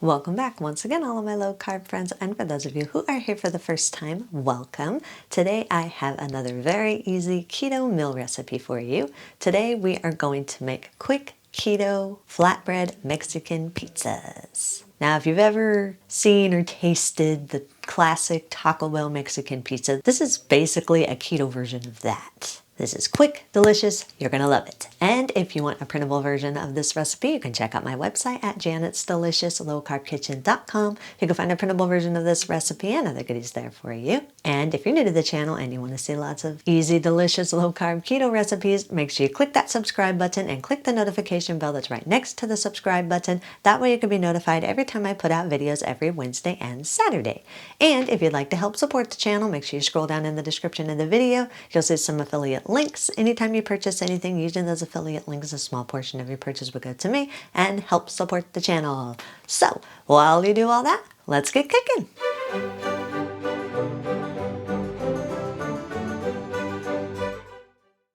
Welcome back once again, all of my low carb friends, and for those of you who are here for the first time, welcome. Today I have another very easy keto meal recipe for you. Today we are going to make quick keto flatbread Mexican pizzas. Now, if you've ever seen or tasted the classic Taco Bell Mexican pizza, this is basically a keto version of that. This is quick, delicious, you're gonna love it. And if you want a printable version of this recipe, you can check out my website at janet'sdeliciouslowcarbkitchen.com. You can find a printable version of this recipe and other goodies there for you. And if you're new to the channel and you want to see lots of easy, delicious, low-carb keto recipes, make sure you click that subscribe button and click the notification bell that's right next to the subscribe button. That way you can be notified every time I put out videos every Wednesday and Saturday. And if you'd like to help support the channel, make sure you scroll down in the description of the video. You'll see some affiliate links. Anytime you purchase anything using those affiliate links, a small portion of your purchase will go to me and help support the channel. So while you do all that, let's get cooking.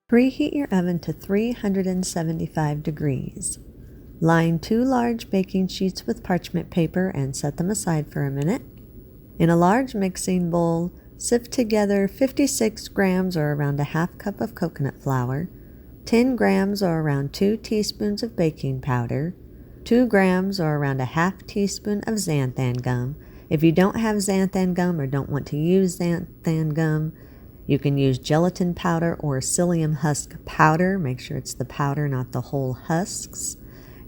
Preheat your oven to 375 degrees. Line 2 large baking sheets with parchment paper and set them aside for a minute. In a large mixing bowl, sift together 56 grams or around a half cup of coconut flour, 10 grams or around 2 teaspoons of baking powder, 2 grams or around a half teaspoon of xanthan gum. If you don't have xanthan gum or don't want to use xanthan gum, you can use gelatin powder or psyllium husk powder. Make sure it's the powder, not the whole husks.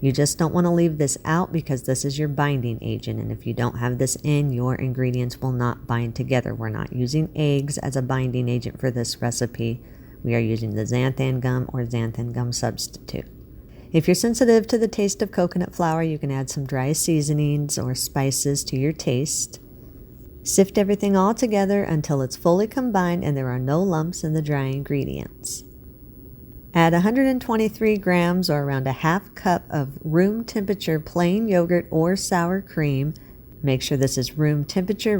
You just don't want to leave this out because this is your binding agent, and if you don't have this in, your ingredients will not bind together. We're not using eggs as a binding agent for this recipe. We are using the xanthan gum or xanthan gum substitute. If you're sensitive to the taste of coconut flour, you can add some dry seasonings or spices to your taste. Sift everything all together until it's fully combined and there are no lumps in the dry ingredients. Add 123 grams or around a half cup of room temperature plain yogurt or sour cream. Make sure this is room temperature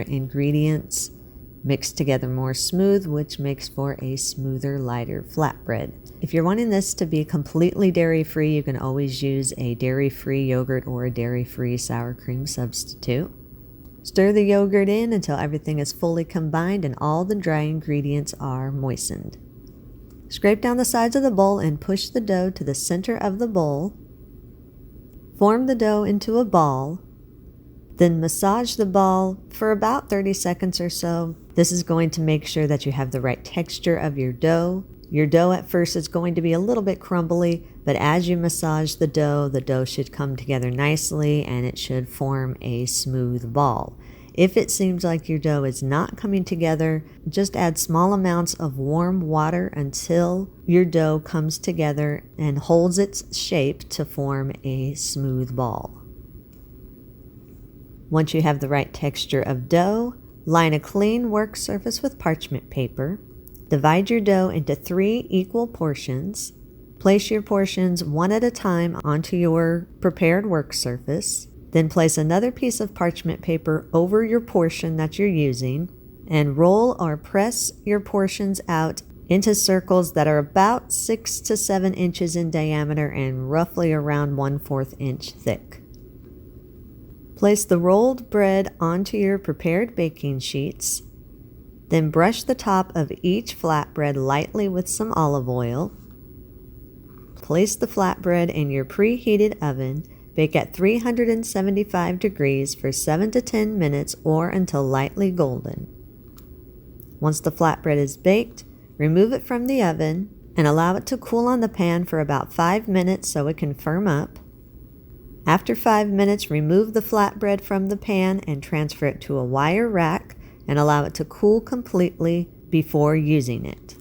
ingredients mixed together more smooth, which makes for a smoother, lighter flatbread. If you're wanting this to be completely dairy-free, you can always use a dairy-free yogurt or a dairy-free sour cream substitute. Stir the yogurt in until everything is fully combined and all the dry ingredients are moistened. Scrape down the sides of the bowl and push the dough to the center of the bowl. Form the dough into a ball. Then massage the ball for about 30 seconds or so. This is going to make sure that you have the right texture of your dough. Your dough at first is going to be a little bit crumbly, but as you massage the dough should come together nicely and it should form a smooth ball. If it seems like your dough is not coming together, just add small amounts of warm water until your dough comes together and holds its shape to form a smooth ball. Once you have the right texture of dough, line a clean work surface with parchment paper. Divide your dough into 3 equal portions. Place your portions one at a time onto your prepared work surface. Then place another piece of parchment paper over your portion that you're using and roll or press your portions out into circles that are about 6 to 7 inches in diameter and roughly around 1/4 inch thick. Place the rolled bread onto your prepared baking sheets. Then brush the top of each flatbread lightly with some olive oil. Place the flatbread in your preheated oven. Bake at 375 degrees for 7 to 10 minutes or until lightly golden. Once the flatbread is baked, remove it from the oven and allow it to cool on the pan for about 5 minutes so it can firm up. After 5 minutes, remove the flatbread from the pan and transfer it to a wire rack and allow it to cool completely before using it.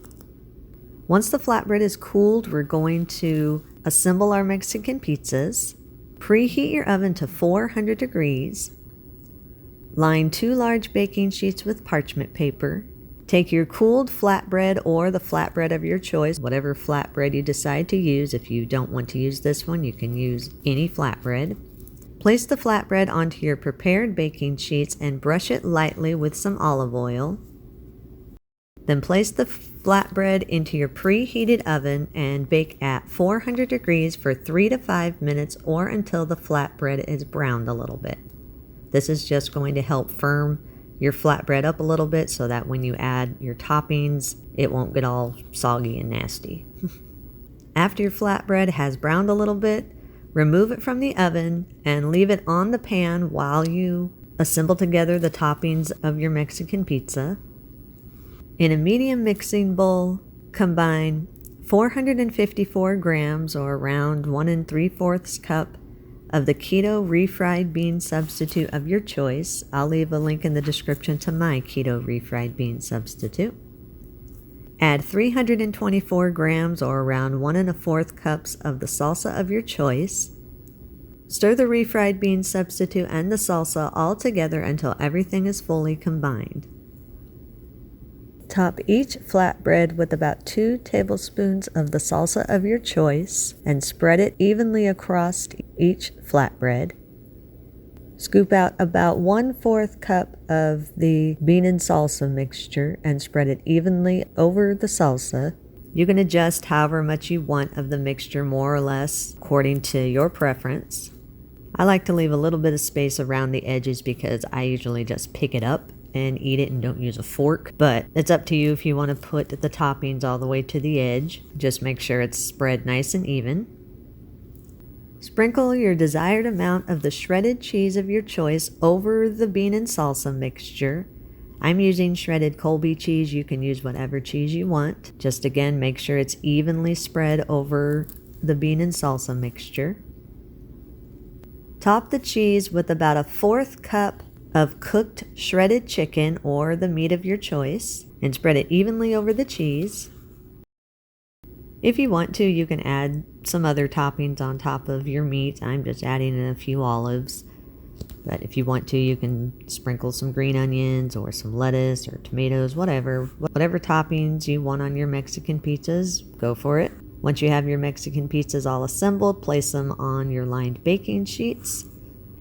Once the flatbread is cooled, we're going to assemble our Mexican pizzas. Preheat your oven to 400 degrees. Line 2 large baking sheets with parchment paper. Take your cooled flatbread or the flatbread of your choice, whatever flatbread you decide to use. If you don't want to use this one, you can use any flatbread. Place the flatbread onto your prepared baking sheets and brush it lightly with some olive oil. Then place the flatbread into your preheated oven and bake at 400 degrees for 3 to 5 minutes or until the flatbread is browned a little bit. This is just going to help firm your flatbread up a little bit so that when you add your toppings, it won't get all soggy and nasty. After your flatbread has browned a little bit, remove it from the oven and leave it on the pan while you assemble together the toppings of your Mexican pizza. In a medium mixing bowl, combine 454 grams or around 1 3/4 cup of the keto refried bean substitute of your choice. I'll leave a link in the description to my keto refried bean substitute. Add 324 grams or around 1 1/4 cups of the salsa of your choice. Stir the refried bean substitute and the salsa all together until everything is fully combined. Top each flatbread with about 2 tablespoons of the salsa of your choice and spread it evenly across each flatbread. Scoop out about 1/4 cup of the bean and salsa mixture and spread it evenly over the salsa. You can adjust however much you want of the mixture, more or less, according to your preference. I like to leave a little bit of space around the edges because I usually just pick it up and eat it and don't use a fork, but it's up to you if you want to put the toppings all the way to the edge. Just make sure it's spread nice and even. Sprinkle your desired amount of the shredded cheese of your choice over the bean and salsa mixture. I'm using shredded Colby cheese. You can use whatever cheese you want. Just again, make sure it's evenly spread over the bean and salsa mixture. Top the cheese with about 1/4 cup of cooked shredded chicken or the meat of your choice and spread it evenly over the cheese. If you want to, you can add some other toppings on top of your meat. I'm just adding in a few olives. But if you want to, you can sprinkle some green onions or some lettuce or tomatoes, whatever toppings you want on your Mexican pizzas, go for it. Once you have your Mexican pizzas all assembled, place them on your lined baking sheets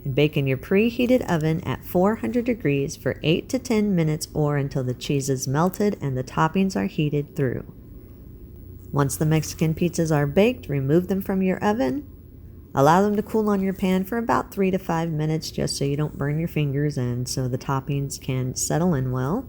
and bake in your preheated oven at 400 degrees for 8 to 10 minutes or until the cheese is melted and the toppings are heated through. Once the Mexican pizzas are baked, remove them from your oven. Allow them to cool on your pan for about 3 to 5 minutes just so you don't burn your fingers and so the toppings can settle in well.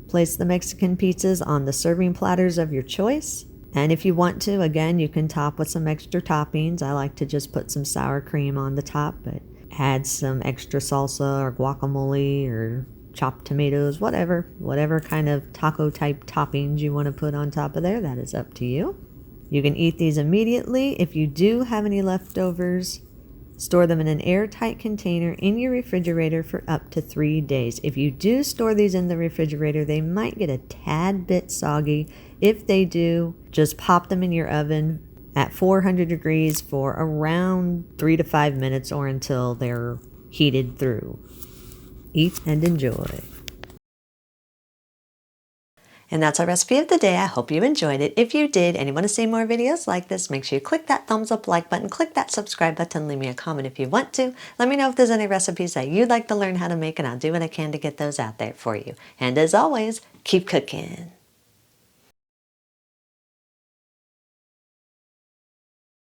Place the Mexican pizzas on the serving platters of your choice. And if you want to, again, you can top with some extra toppings. I like to just put some sour cream on the top, but add some extra salsa or guacamole or chopped tomatoes, whatever kind of taco type toppings you want to put on top of there, that is up to you. You can eat these immediately. If you do have any leftovers, store them in an airtight container in your refrigerator for up to 3 days. If you do store these in the refrigerator, they might get a tad bit soggy. If they do, just pop them in your oven at 400 degrees for around 3 to 5 minutes or until they're heated through. Eat and enjoy. And that's our recipe of the day. I hope you enjoyed it. If you did and you want to see more videos like this, make sure you click that thumbs up like button, click that subscribe button, leave me a comment if you want to. Let me know if there's any recipes that you'd like to learn how to make and I'll do what I can to get those out there for you. And as always, keep cooking.